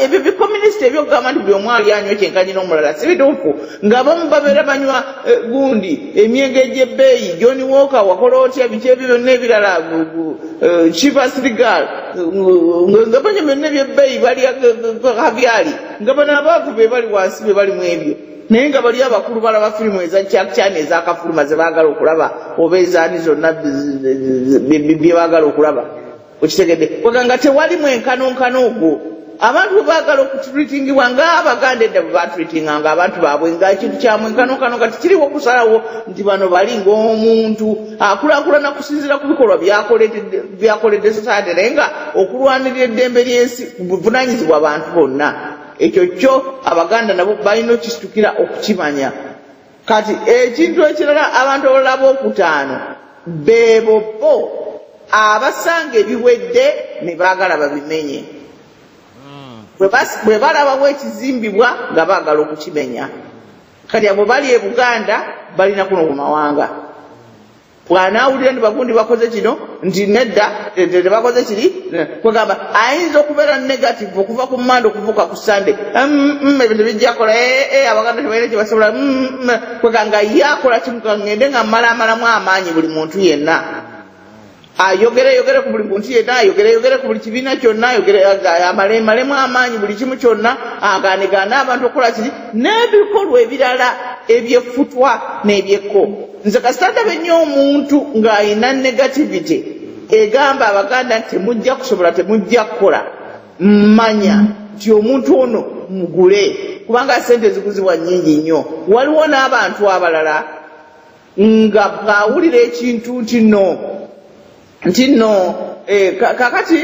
ebyo bikomunist ebyokugamba nti buli omu ali anywa kyenkanye n'omulala si bituufu ng'abamu babeera banywa gundi emyenge egy'ebbeeyi John Walker wakola otya biki ebyo byonna ebirala Chivas Regal nga banywa byonna eby'ebbeeyi balya kabyali nga bano abaavu be bali wansi be bali mu ebyo naye nga bali abakulu balaba firimu eza kyakkyane ezakafuluma ze baagala okulaba oba ezaani zonna bye baagala okulaba okitegedde kweganga tewali mwenkanonkano ogwo abantu bwe baagala okutreatingibwa ng'Abaganda edda bwe batreatinganga abantu baabwe nga ekintu kya mwenkanonkano kati kiriwo okusalawo nti bano bali ng'omuntu akulaakulana kusinziira ku bikolwa byakoledde society naye nga okulwanirira eddembe ly'ensi buvunaanyizibwa abantu bonna ekyo kyo Abaganda nabo balina okisitukira okukimanya kati ekintu ekirala abantu abalaba okutaano beebo bo abasanga ebiwedde ne baagala babimenye bwe balabawo ekizimbibwa nga baagala okukimenya kati abo bali e Buganda balina kuno ku mawanga bw'anaawulira nti bagundi bakoze kino nti nedda tebakoze kiri kwegamba ayinza okubeera negative okuva ku Mande okuvuka ku Sande ebintu bijja kola Abaganda tebalina kye basobola kweganga yakola kimu kangende nga malaamalamu amaanyi buli muntu yenna ayogere ku buli muntu yenna ayogere ku buli kibiina kyonna amalemalemu amaanyi buli kimu kyonna agaanagaana abantu okukola kiri n'ebikolwa ebirala ebyeffutwa n'ebyekko nze kasita ndabe nnyo omuntu ng'ayina negativity egamba Abaganda nti temujja kusobola temujja kukola mmanya nti omuntu ono mugule kubanga sente ziguzibwa nnyingi nnyo waliwo n'abantu abalala nga bw'awulira ekintu nti nno kakati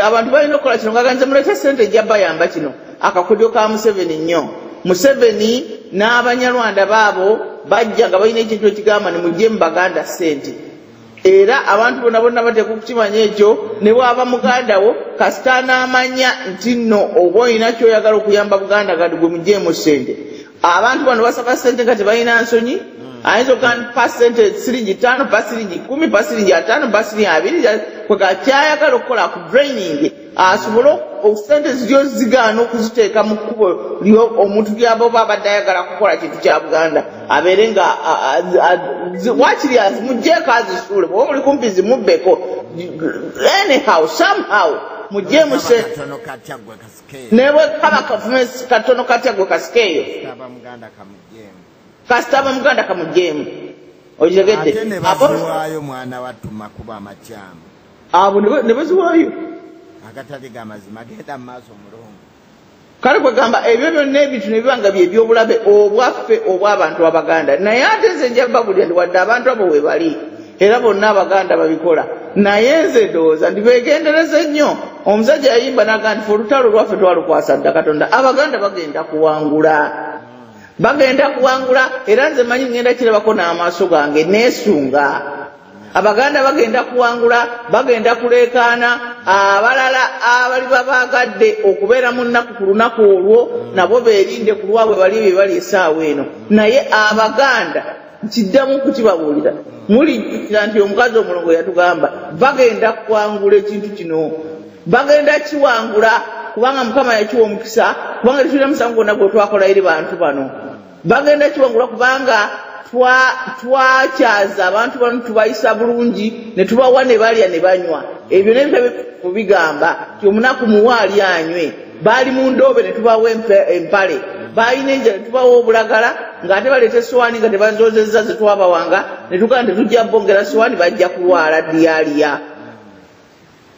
abantu balina okukola kino ngaganze mulete sente ejja bayamba kino akakodyo ka Museveni nnyo Museveni n'Abanyarwanda baabo bajja nga balina ekintu ekigamba ne mujje mu Baganda sente era abantu bonna bateeka okukimanya ekyo ne bw'aba mugandawo kasita n'amanya nti nno oba olina kyoyagala okuyamba Buganda gadi gwe mujje mu sente abantu bano basaba sente nga tebalina nsonyi ayinza okugamba pasente siringi 5 pasiringi 10 pasiringi 5 pasiringi 2 kwega kyayagala okukola ku draining asobole sente ziryo zigaana okuziteeka mu kkubo omuntu lyaba oba abadde ayagala kukola kintu kya Buganda abeere nga wakiri mugjeeko azisuule bwe muli kumpi zimubbeko anyhow somehow mujje muse nebwe kaba kavumesi katono katya gwe kasikeeyo kasitaba Muganda kamujjeemu okitegedde abaziwaayo mwana watuma kuba amakyama abo ne baziwaayo agatali gamazima genda mu maaso mulongo kale kwegamba ebyo byonna ebintu ne bibanga by'ebyobulabe obwaffe obw'abantu Abaganda naye ate nze nja babulya ndi wadde abantu abo we bali era bonna Abaganda babikola naye nze ndowooza ndibeegendereze nnyo omusajja yayimba n'agamba nti olutalo lwaffe twalukwasa dda Katonda Abaganda bagenda kuwangula era nze manyi ngenda kirabako n'amaaso gange neesunga Abaganda bagenda kuwangula bagenda kuleekaana abalala abali babaagadde okubeera mu nnaku ku lunaku olwo nabo beerinde ku lwabwe bali bye bali essaawa eno naye Abaganda nkiddamu kukibabuulira mulijjukira nti omukazi omulongo yatugamba bagenda kuwangula ekintu kino bagenda kiwangula kubanga Mukama yakiwa omukisa kubanga tetulina musango gwonna gwe twakola eri bantu bano bagenda kiwangula kubanga twakyaza abantu bano tubayisa bulungi ne tubawa ne balya ne banywa ebyo nebyo kubigamba ti omunaku muwaali anywe baali mu ndoobe ne tubawa empale balina enjala ne tubawa obulagala ng'ate baleeta essowaani nga tebazoozezza ze twabawanga ne tugamba tetujja bongera ssowaani bajja kulwala diyaliya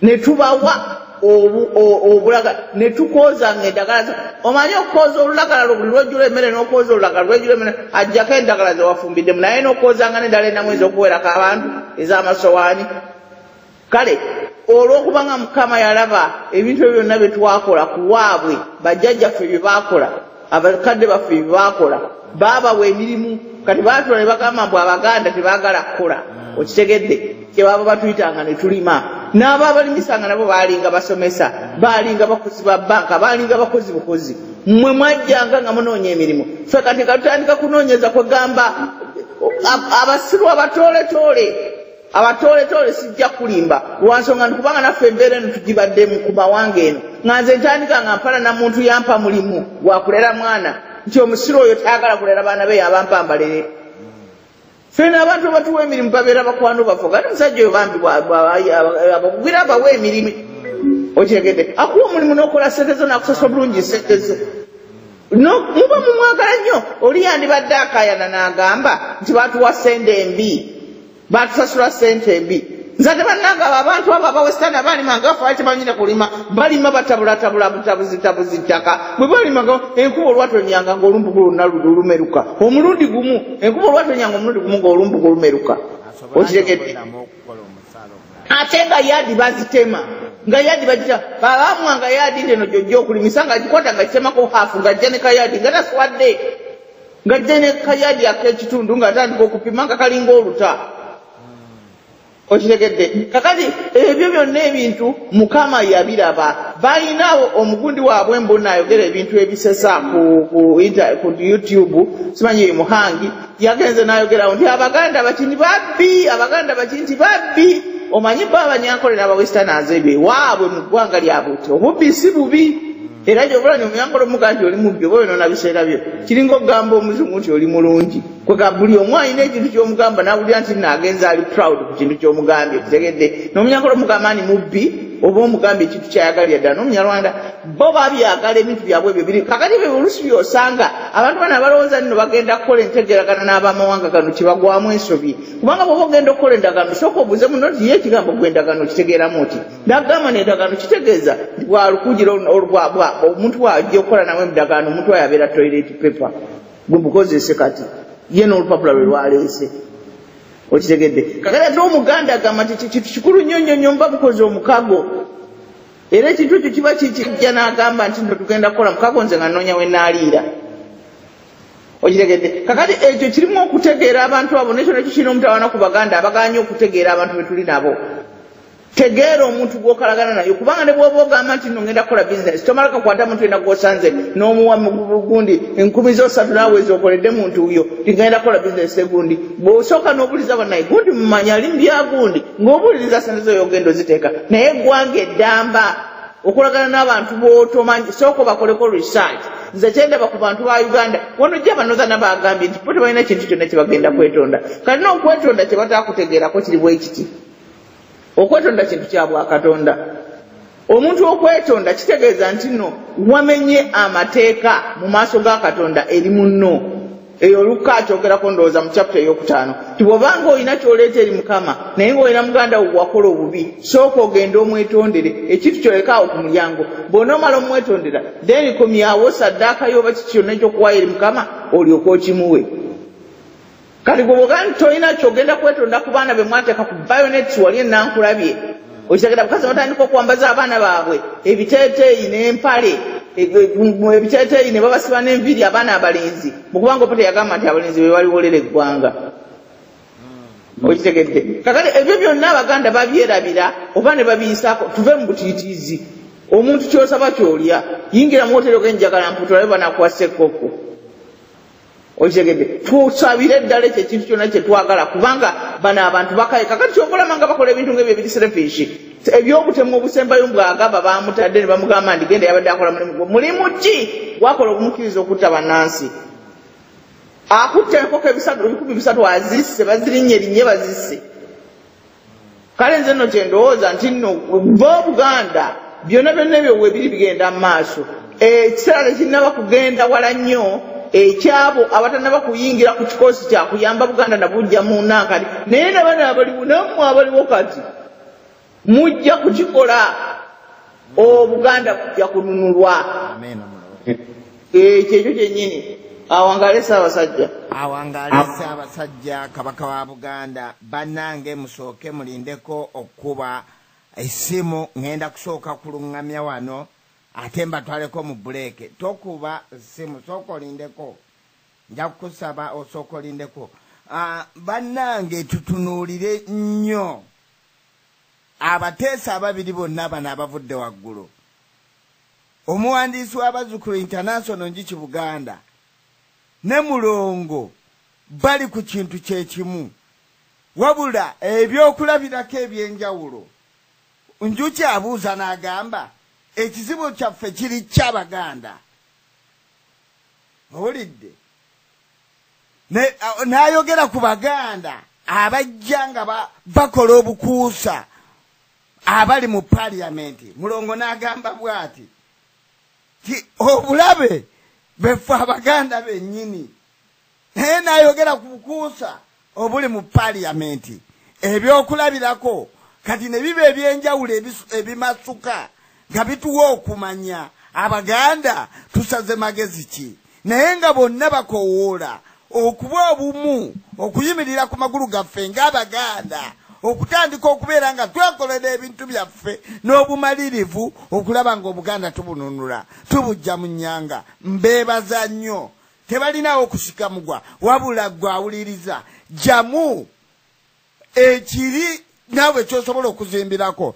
ne tubawa obulagala ne tukoozanga endagala omanyi okukooza olulagala buli lwojjula emmere n'okooza olulagala lwejjula emmere ajjako endagala ze wafumbiddemu naye n'okoozanga n'endala enamwezi okuwerako abantu ez'amasowaani kale olw'okubanga Mukama yalaba ebintu ebyo byonna bye twakola ku waabwe bajjajjaffe bye baakola abakadde baffe bye baakola baabawa emirimu kati baatula ne bagamba mbu Abaganda tebaagala kukola okitegedde kyebaba batuyitanga ne tulima n'abo abalimisanga nabo baalinga basomesa baalinga bakozi ba banka baalinga bakozi bukozi mmwe mwajjanga nga munoonya emirimu ffe kati katutandika kunoonyeza kwegamba abasiru abatooletoole sijja kulimba lwansonga nti kubanga naffe embeera eno tugibaddemu ku mawanga eno nganze ntandika nga mpala na muntu yampa mulimu gwa kulera mwana nti omusiro oyo tayagala kulera baana be yabampa mbalere fena abantu batuwa emirimu babeera bakwano bafu kati musajja oyo bambi abakugwira abawa emirimu okiregedde akuwa omulimu n'okola sente zo nakusasula bulungi sente zo muba mumwagala nnyo oli yandibadde akayana n'agamba nti batuwa sente embi batusasula sente embi nzadde bannanga abantu abo abawesitani abalimanga bafayo tebanyine kulima balima batabulatabula butabuzi ttaka bwe balimanga enkuba olwatonyanga ng'olumbugu lwonna lumeruka omulundi gumu enkuba olwatonyanga omulundi gumu ng'olumbugu lumeruka okiregedde ate nga yadi bazitema nga yadi bagita babamuwanga yadi ndeno jojja okulimisa nga gikwata nga kitemako hafu nga jja ne kayadi nga taswadde nga jja ne kayadi ak'ekitundu nga atandika okupima nga kalinga oluta okitegedde kakati ebyo byonna ebintu mukama yabiraba balinawo omugundi waabwe mbona ayogera ebintu ebisesa ku YouTube simanyi muhangi yagenze n'ayogerawo nti abaganda bakindi babbi abaganda bakindi babbi omanyi baba abanyankolera abawesterners ebyo waabwe mu ggwanga lyabwe ti obubbi si bubi era gy'obulani omunyankole omuga nti oli mubbi oba yonoona biseera byo kiringa okugamba omuzungu nti oli mulungi kwega buli omu alina ekintu ky'omugamba n'awulira nti naagenza ali proud ku kintu ky'omugambye kitegedde n'omunyankole omugamba ni mubbi oba omugambye ekintu kyayagalira ddala n'omunyarwanda bo babyagala ebintu byabwe ebyo biri kakati ebyo oluusi byosanga abantu bana abalowooza nno bagenda kukola entegeragana n'abamawanga gano kyebagwamu ensobi kubanga bwoba ogenda okukola endagaano sooka obuuze muno nti ye ekigambo gwe endagaano kitegeeramu oti nagamba n'endagaano kitegeeza nti bwalukugira omuntu bw'ajja okukola nawe endagaano omuntu oyo abeera toilet paper gwe bukozese kati ye n'olupapula lwe lwaleese okitegedde kakati ate omuganda agamba nti kintu kikulu nnyo nnyo nnyo mba mukoze omukago era ekintu ekyo kiba kijja n'agamba nti nno tugenda kukola mukago nze nga nnoonya we naaliira okitegedde kakati ekyo kirimu okutegeera abantu abo nekyo nekyo kirina omutawana ku baganda abaganye okutegeera abantu be tuli nabo tegeera omuntu gwokalagana naye kubanga ne bwoba ogamba nti ngenda kukola bizinesi tomala kakwata muntu ena gwosanze n'omuwa gundi 13 naawe ezokoledde muntu uyo tingenda kukola bizinesi egundi bw'osooka n'obuliza bannaye gundi mumanya limbya gundi ng'obuuliriza sente zo yogenda oziteeka naye eggwanga eddamba okulagana n'abantu b'otomanyi sooka bakoleko research nze kyendaba ku bantu ba Uganda wano jja banoza bagambye nti bo tebalina kintu kyonna kye bagenda kwetonda kati n'okwetonda kye bataakutegeerako kiri bwe kiti okwetonda kintu kya bwakatonda omuntu okwetonda kitegeeza nti nno wamenye amateeka mu maaso ga katonda eri munno eyo Luka akyogerako ndowooza mu chapter ey'okutaano ti bw'obanga olina kyoleeta eri Mukama naye ng'olina muganda wo wakola obubi sooka ogenda omwetondere ekintu kyolekaawo ku mulyango bw'onoomala omwetondera then komyawo saddaaka y'oba kiki kyonna ekyokuwaayo eri Mukama olyoke okimuwe kati gwe bwogamba tolina kyogenda kwetonda ku baana be mwateeka ku bayonets wali enankulabye okitegera bukasa batandika okwambaza abaana baabwe ebiteeteeyi n'empale ebiteeteeyi ne babasiba n'enviri abaana abalenzi mukubanga opa teyagamba nti abalenzi be baliwolera eggwanga okitegedde kakati ebyo byonna abaganda babyerabira oba ne babiyisaako tuve mu butiitiizi omuntu kyosaba kyolya yingira mu woteri ogenjagala mputo olabe banakuwasa ekkoko okitegedde tusabire ddala ekyo ekintu kyonna kye twagala kubanga bano abantu bakaye kakati kyokolama nga bakola ebintu ng'ebyo ebiri selfish ebyobutemu obusembayo bwagamba bamutadde ne bamugamba ndi genda yabadde akola mulimu ki gwakola okumukkiriza okutta bannansi akutta enkoko 300 azisse bazirinnye bazisse kale nze nno kye ndowooza nti nno b'Obuganda byonna byonna ebyo webiri bigenda mu maaso ekiseera tekinnaba kugenda wala nnyo ekyabo abatannaba kuyingira ku kikosi kyakuyamba Buganda nabujja mu nankali naye nabana abaliwo nammwe abaliwo kati mujja kukikola Obuganda kujja kununulwa ekyo kyennyini awangale Ssaabasajja kabaka wa Buganda bannange musooke mulindeko okuba essimu ngenda kusooka kulungamya wano ate mbatwaleko mu buleke tokuba simu sooka olindeko nja kukusaba osooka olindeko bannange tutunuulire nnyo abateesa ababiri bonna bano abavudde waggulu omuwandiisi w'Abazzukulu International Njiki Buganda ne Mulongo bali ku kintu kyekimu wabula ebyokulabirako ebyenjawulo Njuki abuuza n'agamba ekizibu kyaffe kiri ky'Abaganda. Owulidde? N'ayogera ku Baganda abajja nga bakola obukuusa abali mu Parliament. Mulongo n'agamba bw'ati obulabe beffe Abaganda bennyini. Naye n'ayogera ku bukuusa obuli mu Parliament. Ebyokulabirako kati ne biba ebyenjawulo ebimasuka nga bituwa okumanya Abaganda tusaze magezi ki. Naye nga bonna bakowoola okuba obumu, okuyimirira ku magulu gaffe ng'Abaganda, okutandika okubeera nga twekolera ebintu byaffe n'obumalirivu okulaba ng'Obuganda tubununula tubujja mu nnyanga. Mbeebaza nnyo. Tebalinawo kusika mugwa wabula gwawuliriza jamu ekiri naawe kyosobola okuzimbirako.